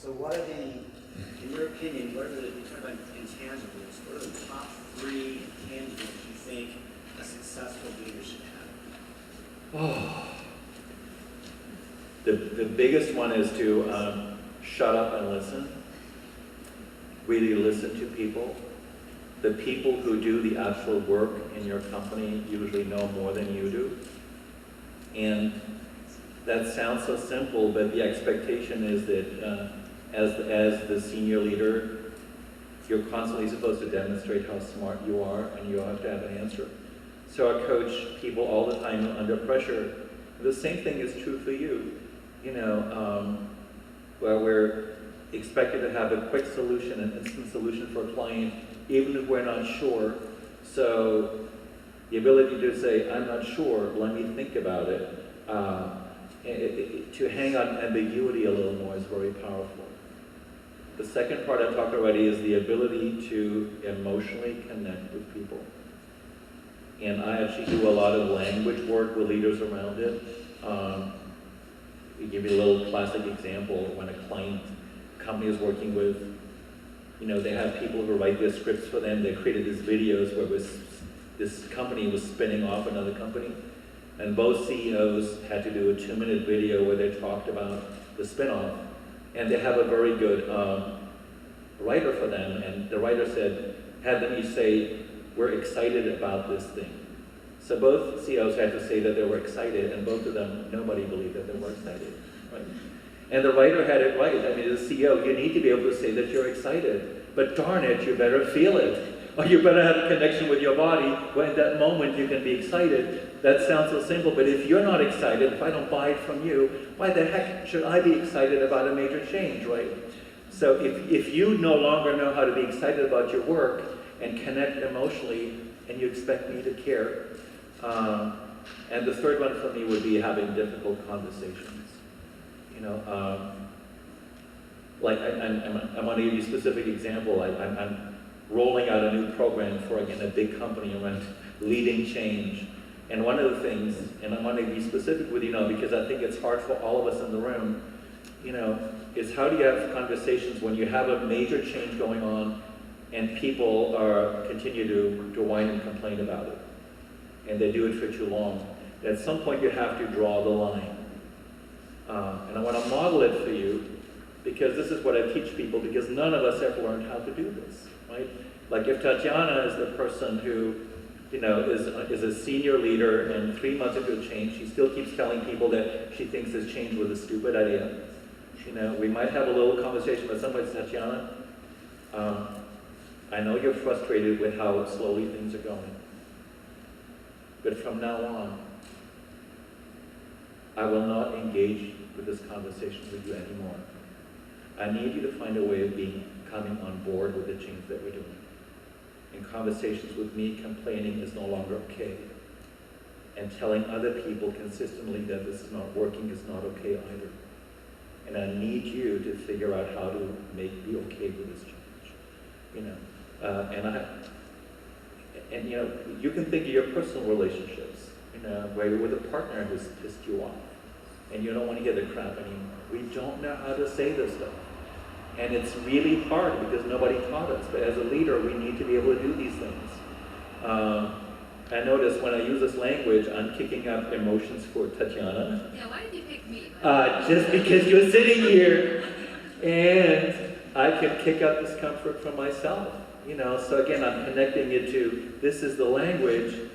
So what are the, in your opinion, what are the, you talk about intangibles, what are the top 3 intangibles you think a successful leader should have? Oh. The biggest one is to shut up and listen. Really listen to people. The people who do the actual work in your company usually know more than you do. And that sounds so simple, but the expectation is that as the senior leader, you're constantly supposed to demonstrate how smart you are, and you have to have an answer. So I coach people all the time under pressure. The same thing is true for you. You know, where we're expected to have a quick solution, an instant solution for a client, even if we're not sure. So the ability to say, I'm not sure, let me think about it, to hang on ambiguity a little more is very powerful. The second part I talked already is the ability to emotionally connect with people. And I actually do a lot of language work with leaders around it. To give you a little classic example, when a company is working with, you know, they have people who write their scripts for them. They created these videos where this company was spinning off another company. And both CEOs had to do a 2-minute video where they talked about the spin-off. And they have a very good writer for them. And the writer had them each say, we're excited about this thing. So both CEOs had to say that they were excited, and both of them, nobody believed that they were excited, right? And the writer had it right. I mean, as a CEO, you need to be able to say that you're excited, but darn it, you better feel it. Or you better have a connection with your body where in that moment you can be excited. That sounds so simple, but if you're not excited, if I don't buy it from you, why the heck should I be excited about a major change, right? So if you no longer know how to be excited about your work and connect emotionally, and you expect me to care, and the third one for me would be having difficult conversations. You know, like I want to give you a specific example. I'm rolling out a new program for, again, a big company around leading change. And one of the things, and I want to be specific with you now because I think it's hard for all of us in the room, you know, is how do you have conversations when you have a major change going on and people continue to whine and complain about it, and they do it for too long. At some point you have to draw the line. And I want to model it for you because this is what I teach people, because none of us ever learned how to do this, right? Like if Tatiana is the person who, you know, is a senior leader and 3 months into a change, she still keeps telling people that she thinks this change was a stupid idea. You know, we might have a little conversation, but somebody says, Tatiana, I know you're frustrated with how slowly things are going. But from now on, I will not engage with this conversation with you anymore. I need you to find a way of coming on board with the change that we're doing. In conversations with me, complaining is no longer okay. And telling other people consistently that this is not working is not okay either. And I need you to figure out how to be okay with this change. You know, and you know, you can think of your personal relationships, you know, where you're with a partner who's pissed you off, and you don't want to hear the crap anymore. We don't know how to say this stuff. And it's really hard because nobody taught us. But as a leader, we need to be able to do these things. I notice when I use this language, I'm kicking up emotions for Tatiana. Yeah, why did you pick me? Just because you're sitting here, and I can kick up discomfort for myself. You know, so again, I'm connecting it to, this is the language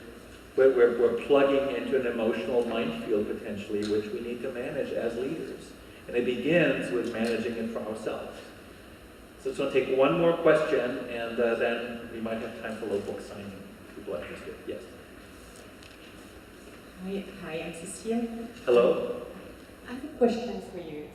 where we're plugging into an emotional minefield potentially, which we need to manage as leaders. And it begins with managing it for ourselves. So it's going to take one more question, and then we might have time for a little book signing. People are interested. Yes? Hi, I'm Cecile. Hello? I have a question for you.